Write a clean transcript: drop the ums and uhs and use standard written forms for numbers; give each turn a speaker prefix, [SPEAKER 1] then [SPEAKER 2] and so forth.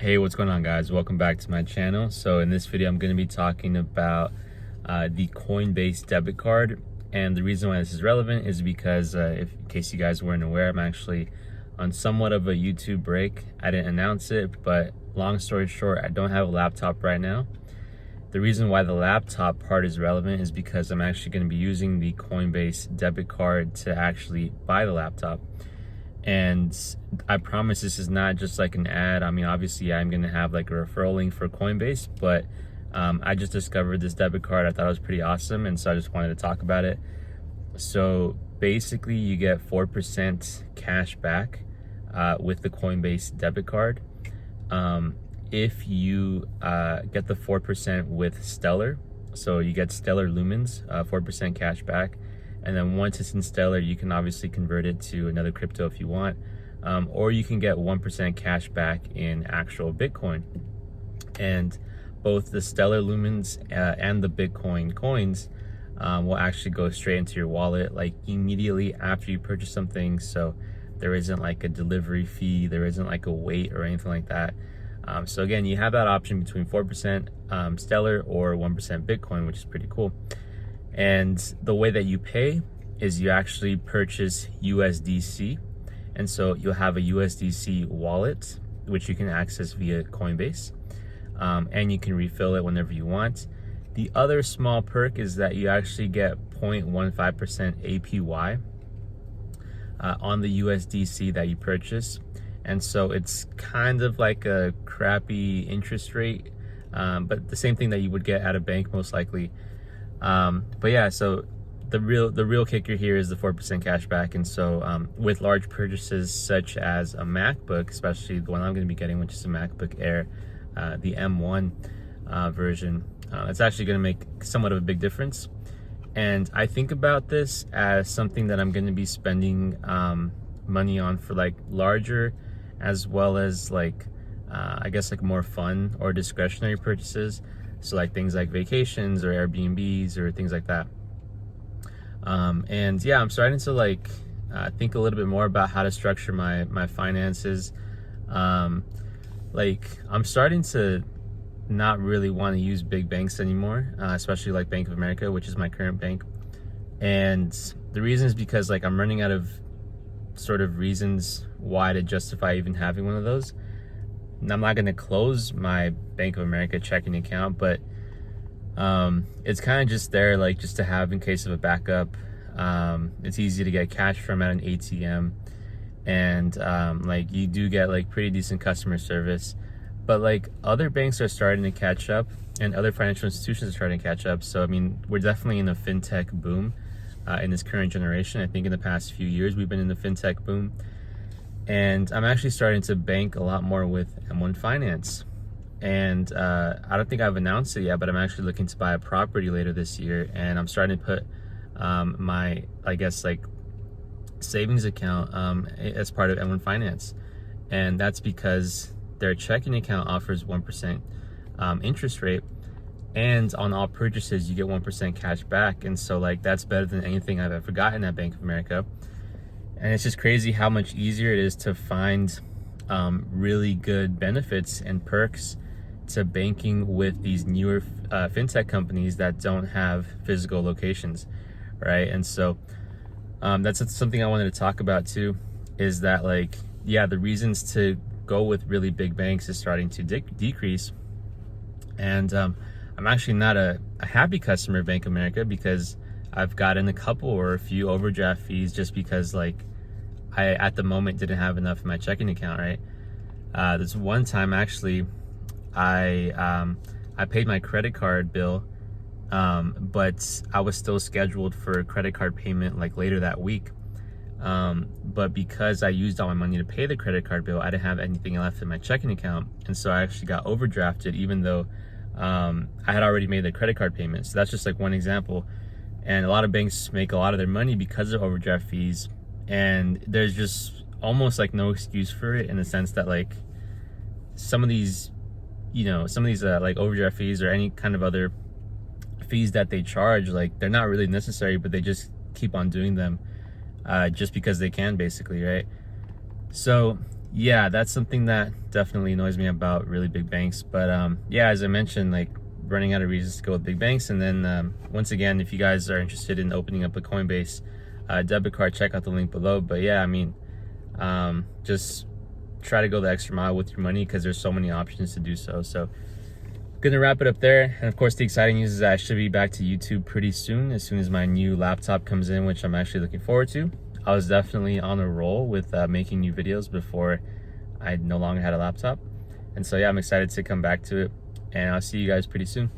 [SPEAKER 1] Hey, what's going on, guys? Welcome back to my channel. So in this video I'm going to be talking about the Coinbase debit card, and the reason why this is relevant is because in case you guys weren't aware, I'm actually on somewhat of a YouTube break. I didn't announce it, but long story short, I don't have a laptop right now. The reason why the laptop part is relevant is because I'm actually going to be using the Coinbase debit card to actually buy the laptop. And I promise this is not just like an ad. I mean, obviously I'm gonna have like a referral link for Coinbase, but I just discovered this debit card. I thought it was pretty awesome, and so I just wanted to talk about it. So basically you get 4% cash back with the Coinbase debit card if you get the 4% with Stellar. So you get Stellar Lumens, 4% cash back. And then once it's in Stellar, you can obviously convert it to another crypto if you want, or you can get 1% cash back in actual Bitcoin. And both the Stellar Lumens and the Bitcoin coins will actually go straight into your wallet like immediately after you purchase something. So there isn't like a delivery fee, there isn't like a wait or anything like that. So again, you have that option between 4% Stellar or 1% Bitcoin, which is pretty cool. And the way that you pay is you actually purchase USDC. And so you'll have a USDC wallet, which you can access via Coinbase. And you can refill it whenever you want. The other small perk is that you actually get 0.15% APY on the USDC that you purchase. And so it's kind of like a crappy interest rate, but the same thing that you would get at a bank most likely. But yeah, so the real kicker here is the 4% cash back. And so with large purchases such as a MacBook, especially the one I'm going to be getting, which is a MacBook Air, the M1 version, it's actually going to make somewhat of a big difference. And I think about this as something that I'm going to be spending money on for like larger as well as like I guess like more fun or discretionary purchases. So like things like vacations or Airbnbs or things like that. And yeah, I'm starting to like think a little bit more about how to structure my finances. Like I'm starting to not really want to use big banks anymore, especially like Bank of America, which is my current bank. And the reason is because like I'm running out of sort of reasons why to justify even having one of those. And I'm not going to close my Bank of America checking account, but it's kind of just there like just to have in case of a backup. It's easy to get cash from at an ATM, and like you do get like pretty decent customer service. But like other banks are starting to catch up, and other financial institutions are starting to catch up. So I mean, we're definitely in a FinTech boom in this current generation. I think in the past few years we've been in the FinTech boom. And I'm actually starting to bank a lot more with M1 Finance. And I don't think I've announced it yet, but I'm actually looking to buy a property later this year. And I'm starting to put my, I guess, like savings account as part of M1 Finance. And that's because their checking account offers 1% interest rate. And on all purchases, you get 1% cash back. And so like that's better than anything I've ever gotten at Bank of America. And it's just crazy how much easier it is to find really good benefits and perks to banking with these newer FinTech companies that don't have physical locations, right? And so that's something I wanted to talk about too, is that like, yeah, the reasons to go with really big banks is starting to decrease. And I'm actually not a happy customer of Bank of America because I've gotten a couple or a few overdraft fees just because like I at the moment didn't have enough in my checking account, right? This one time actually I paid my credit card bill, but I was still scheduled for a credit card payment like later that week. But because I used all my money to pay the credit card bill, I didn't have anything left in my checking account, and so I actually got overdrafted even though I had already made the credit card payment. So that's just like one example. And a lot of banks make a lot of their money because of overdraft fees, and there's just almost like no excuse for it in the sense that like some of these like overdraft fees or any kind of other fees that they charge, like they're not really necessary, but they just keep on doing them just because they can, basically, right? So yeah, that's something that definitely annoys me about really big banks. But yeah, as I mentioned, like running out of reasons to go with big banks. And then once again, if you guys are interested in opening up a Coinbase debit card, check out the link below. But yeah, I mean, just try to go the extra mile with your money because there's so many options to do so. So gonna wrap it up there. And of course, the exciting news is that I should be back to YouTube pretty soon as my new laptop comes in, which I'm actually looking forward to. I was definitely on a roll with making new videos before I no longer had a laptop. And so yeah, I'm excited to come back to it, and I'll see you guys pretty soon.